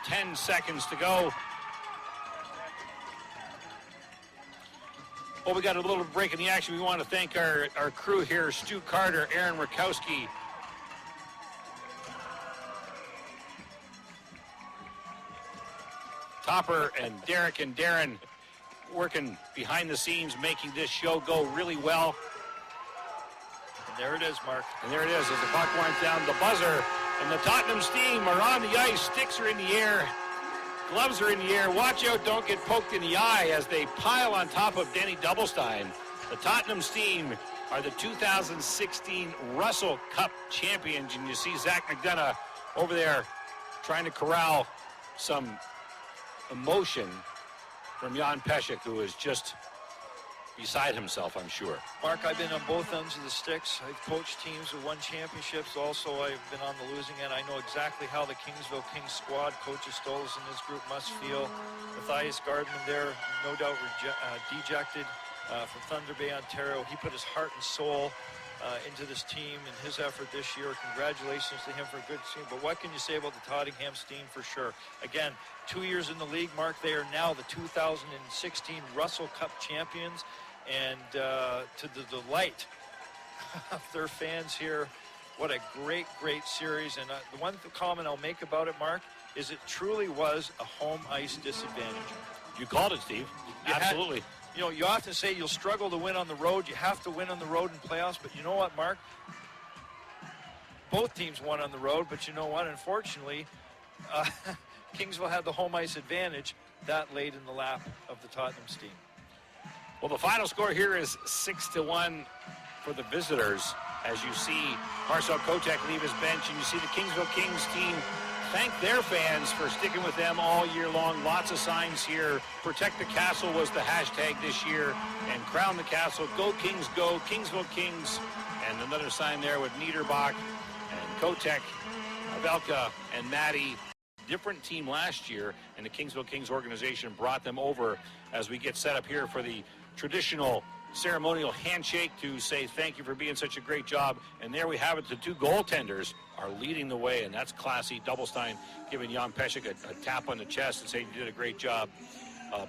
10 seconds to go. Well, we got a little break in the action. We want to thank our crew here, Stu Carter, Aaron Rakowski, Topper, and Derek and Darren working behind the scenes, making this show go really well. And there it is, Mark. And there it is as the clock winds down. The buzzer and the Tottenham Steam are on the ice. Sticks are in the air. Gloves are in the air. Watch out, don't get poked in the eye as they pile on top of Denny Doublestein. The Tottenham Steam are the 2016 Russell Cup champions. And you see Zach McDonough over there trying to corral some emotion from Jan Pesek, who is just beside himself, I'm sure. Mark, I've been on both ends of the sticks. I've coached teams who won championships. Also, I've been on the losing end. I know exactly how the Kingsville Kings squad, Coach Stoles and his group must feel. Matthias Gardman there, no doubt dejected from Thunder Bay, Ontario. He put his heart and soul into this team and his effort this year. Congratulations to him for a good team. But what can you say about the Tottenham Steam for sure? Again, 2 years in the league, Mark. They are now the 2016 Russell Cup champions. And to the delight of their fans here, what a great, great series. And the one comment I'll make about it, Mark, is it truly was a home ice disadvantage. You called it, Steve. Absolutely. You know, you often say you'll struggle to win on the road. You have to win on the road in playoffs. But you know what, Mark? Both teams won on the road. But you know what? Unfortunately, Kingsville had the home ice advantage. That laid in the lap of the Tottenham Steam. Well, the final score here is 6-1 for the visitors. As you see Marcel Kotek leave his bench, and you see the Kingsville Kings team thank their fans for sticking with them all year long. Lots of signs here. Protect the Castle was the hashtag this year, and Crown the Castle. Go Kings, go Kingsville Kings. And another sign there with Niederbach and Kotek, Velka, and Maddie. Different team last year, and the Kingsville Kings organization brought them over as we get set up here for the traditional ceremonial handshake to say thank you for being such a great job. And there we have it. The two goaltenders are leading the way, and that's classy. Doublestein giving Jan Pesek a tap on the chest and saying you did a great job.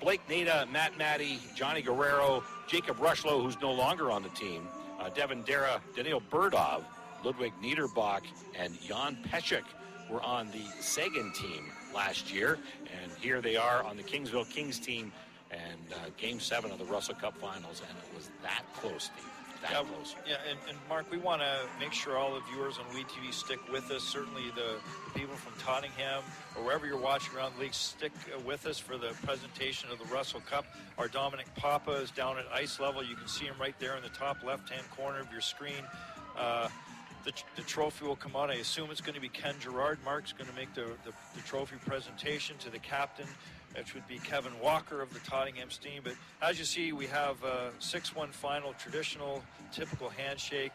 Blake Nada, Matt Matty, Johnny Guerrero, Jacob Rushlow, who's no longer on the team, Devin Dara, Daniil Burdov, Ludwig Niederbach, and Jan Pesek were on the Sagan team last year. And here they are on the Kingsville Kings team. And Game 7 of the Russell Cup Finals, and it was that close, Steve. That close. Yeah, and Mark, we want to make sure all the viewers on WeTV stick with us. Certainly the people from Tottenham or wherever you're watching around the league, stick with us for the presentation of the Russell Cup. Our Dominic Papa is down at ice level. You can see him right there in the top left-hand corner of your screen. The trophy will come out. I assume it's going to be Ken Gerard. Mark's going to make the trophy presentation to the captain, which would be Kevin Walker of the Tottenham Steam. But as you see, we have a 6-1 final, traditional, typical handshake.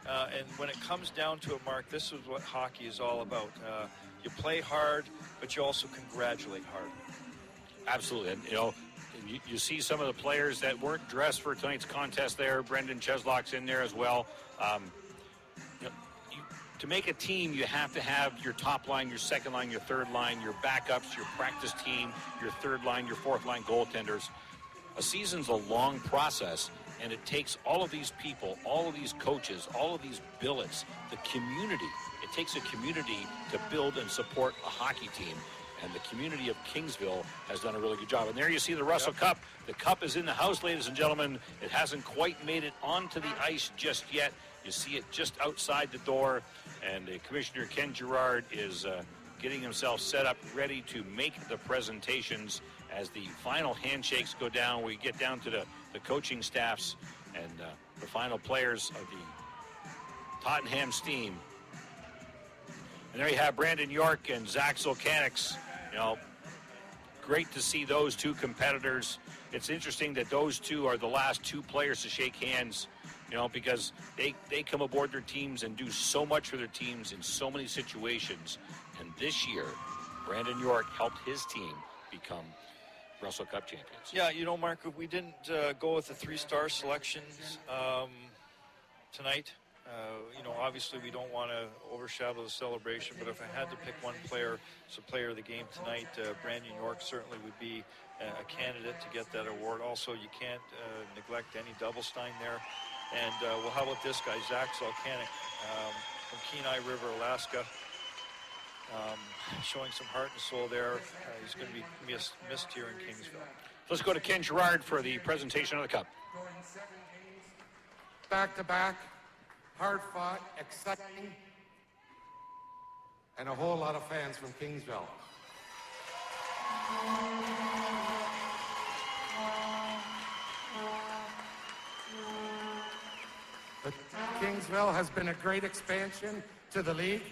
And when it comes down to it, Mark, this is what hockey is all about. You play hard, but you also congratulate hard. Absolutely. And, you know, you see some of the players that weren't dressed for tonight's contest there. Brendan Cheslock's in there as well. To make a team, you have to have your top line, your second line, your third line, your backups, your practice team, your third line, your fourth line goaltenders. A season's a long process, and it takes all of these people, all of these coaches, all of these billets, the community. It takes a community to build and support a hockey team. And the community of Kingsville has done a really good job. And there you see the Russell Cup. The cup is in the house, ladies and gentlemen. It hasn't quite made it onto the ice just yet. You see it just outside the door. And Commissioner Ken Gerard is getting himself set up, ready to make the presentations as the final handshakes go down. We get down to the coaching staffs and the final players of the Tottenham Steam. And there you have Brandon York and Zach Zolkanix. You know, great to see those two competitors. It's interesting that those two are the last two players to shake hands, you know, because they come aboard their teams and do so much for their teams in so many situations. And this year, Brandon York helped his team become Russell Cup champions. Yeah, you know, Mark, if we didn't go with the 3-star selections tonight, Obviously we don't want to overshadow the celebration, but if I had to pick one player as a player of the game tonight, Brandon York certainly would be a candidate to get that award. Also, you can't neglect Denny Doublestein there. And, how about this guy, Zach Zolkanik from Kenai River, Alaska, showing some heart and soul there. He's going to be missed here in Kingsville. Let's go to Ken Gerard for the presentation of the cup. Back-to-back, hard-fought, exciting, and a whole lot of fans from Kingsville. But Kingsville has been a great expansion to the league.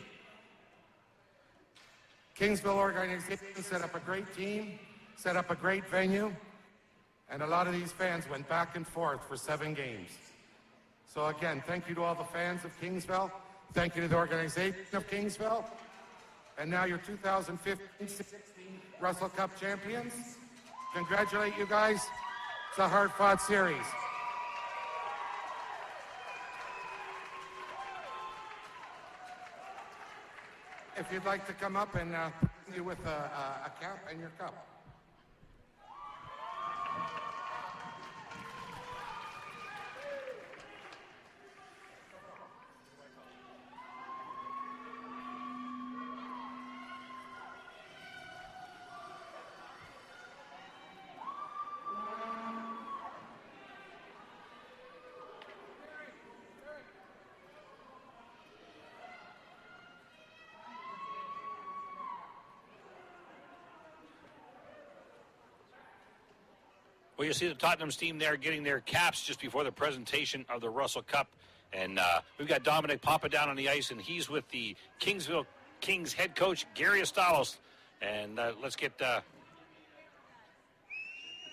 Kingsville organization set up a great team, set up a great venue, and a lot of these fans went back and forth for 7 games. So again, thank you to all the fans of Kingsville. Thank you to the organization of Kingsville. And now your 2015-16 Russell Cup champions. Congratulate you guys. It's a hard-fought series. If you'd like to come up and you with a cap and your cup. Well, you see the Tottenham's team there getting their caps just before the presentation of the Russell Cup. And we've got Dominic Papa down on the ice, and he's with the Kingsville Kings head coach, Gary Astalos. And let's get,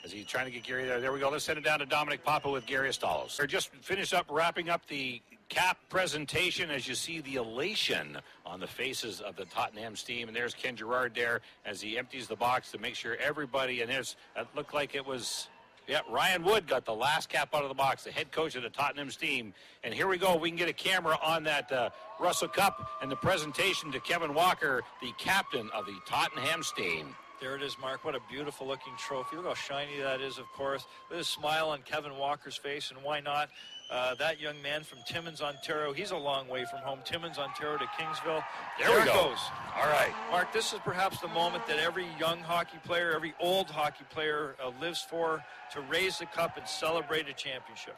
as he's trying to get Gary there. There we go. Let's send it down to Dominic Papa with Gary Astalos. We're just wrapping up the cap presentation as you see the elation on the faces of the Tottenham's team. And there's Ken Gerard there as he empties the box to make sure everybody, and it looked like it was, Ryan Wood got the last cap out of the box, the head coach of the Tottenham's team. And here we go. We can get a camera on that Russell Cup and the presentation to Kevin Walker, the captain of the Tottenham's team. There it is, Mark. What a beautiful looking trophy. Look how shiny that is, of course. With a smile on Kevin Walker's face, and why not? That young man from Timmins, Ontario, he's a long way from home. Timmins, Ontario to Kingsville. There we go. Goes. All right. Mark, this is perhaps the moment that every young hockey player, every old hockey player lives for, to raise the cup and celebrate a championship.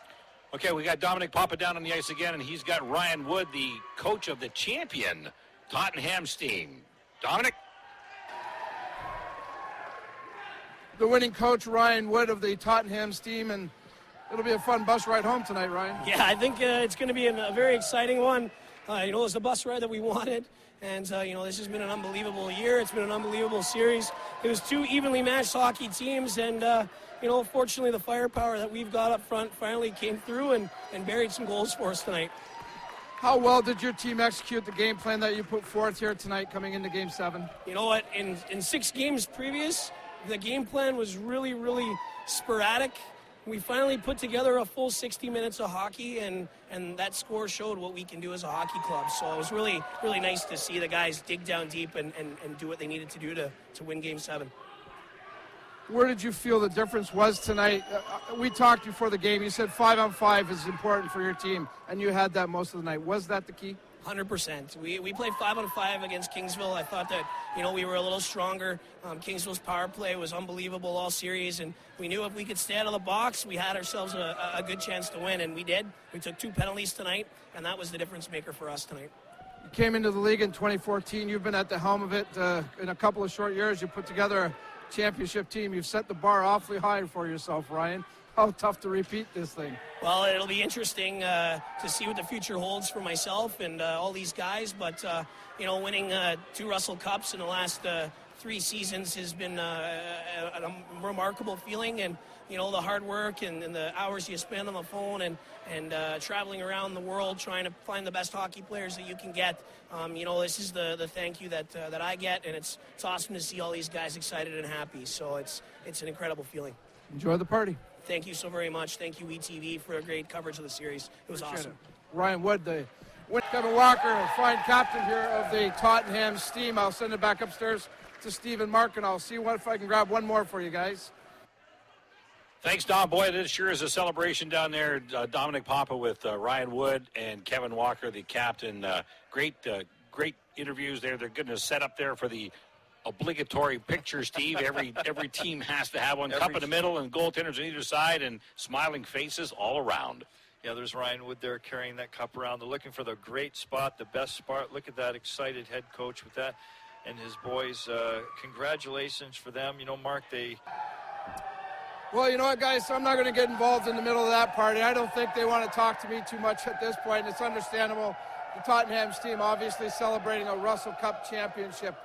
Okay, we got Dominic Papa down on the ice again, and he's got Ryan Wood, the coach of the champion Tottenham's team. Dominic? The winning coach, Ryan Wood of the Tottenham's team, and it'll be a fun bus ride home tonight, Ryan. Yeah, I think it's going to be a very exciting one. It was the bus ride that we wanted, and this has been an unbelievable year. It's been an unbelievable series. It was 2 evenly matched hockey teams, and fortunately the firepower that we've got up front finally came through and buried some goals for us tonight. How well did your team execute the game plan that you put forth here tonight coming into Game 7? You know what? In 6 games previous, the game plan was really, really sporadic. We finally put together a full 60 minutes of hockey, and that score showed what we can do as a hockey club. So it was really, really nice to see the guys dig down deep and do what they needed to do to win Game 7. Where did you feel the difference was tonight? We talked before the game. You said 5-on-5 is important for your team, and you had that most of the night. Was that the key? 100%. We played 5-on-5 against Kingsville. I thought that, we were a little stronger. Kingsville's power play was unbelievable all series, and we knew if we could stay out of the box, we had ourselves a good chance to win, and we did. We took 2 penalties tonight, and that was the difference maker for us tonight. You came into the league in 2014. You've been at the helm of it in a couple of short years. You put together a championship team. You've set the bar awfully high for yourself, Ryan. How tough to repeat this thing? Well, it'll be interesting to see what the future holds for myself and all these guys. But, winning 2 Russell Cups in the last 3 seasons has been a remarkable feeling. And, the hard work and the hours you spend on the phone and traveling around the world trying to find the best hockey players that you can get. This is the thank you that I get. And it's awesome to see all these guys excited and happy. So it's an incredible feeling. Enjoy the party. Thank you so very much. Thank you, ETV, for a great coverage of the series. It was awesome. Ryan Wood, the Kevin Walker, a fine captain here of the Tottenham Steam. I'll send it back upstairs to Steve and Mark, and I'll see if I can grab one more for you guys. Thanks, Don. Boy, this sure is a celebration down there. Dominic Papa with Ryan Wood and Kevin Walker, the captain. Great interviews there. They're going to set up there for the obligatory picture, Steve. Every team has to have one. Cup in the middle and goaltenders on either side and smiling faces all around. Yeah, there's Ryan Wood there carrying that cup around. They're looking for the great spot, the best spot. Look at that excited head coach with that and his boys. Congratulations for them. You know, Mark, Well, you know what, guys? I'm not going to get involved in the middle of that party. I don't think they want to talk to me too much at this point. It's understandable. The Tottenham's team obviously celebrating a Russell Cup championship.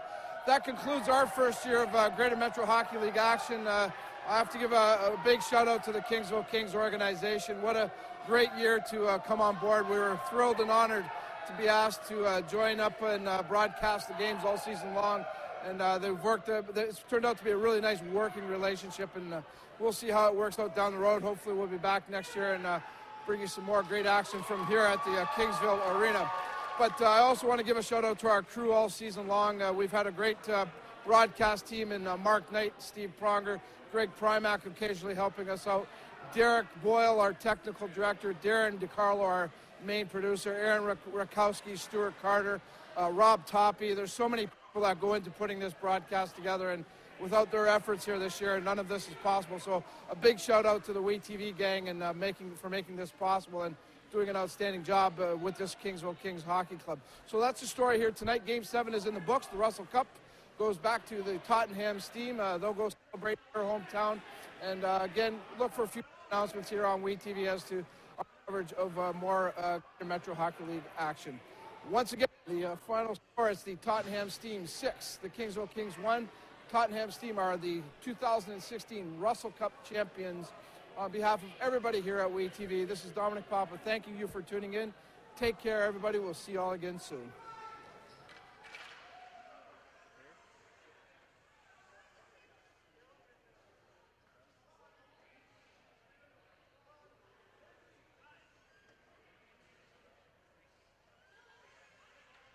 That concludes our first year of Greater Metro Hockey League action. I have to give a big shout-out to the Kingsville Kings organization. What a great year to come on board. We were thrilled and honored to be asked to join up and broadcast the games all season long. And they've worked. It's turned out to be a really nice working relationship, and we'll see how it works out down the road. Hopefully we'll be back next year and bring you some more great action from here at the Kingsville Arena. But I also want to give a shout-out to our crew all season long. We've had a great broadcast team in Mark Knight, Steve Pronger, Greg Primack occasionally helping us out, Derek Boyle, our technical director, Darren DiCarlo, our main producer, Aaron Rakowski, Stuart Carter, Rob Toppy. There's so many people that go into putting this broadcast together, and without their efforts here this year, none of this is possible. So a big shout-out to the WeTV gang and for making this possible and doing an outstanding job with this Kingsville Kings Hockey Club. So that's the story here tonight. Game 7 is in the books. The Russell Cup goes back to the Tottenham Steam. They'll go celebrate their hometown. And again, look for a few announcements here on WeTV as to our coverage of more Metro Hockey League action. Once again, the final score is the Tottenham Steam 6, the Kingsville Kings 1. Tottenham Steam are the 2016 Russell Cup champions. On behalf of everybody here at WeTV, this is Dominic Papa thanking you for tuning in. Take care, everybody. We'll see you all again soon.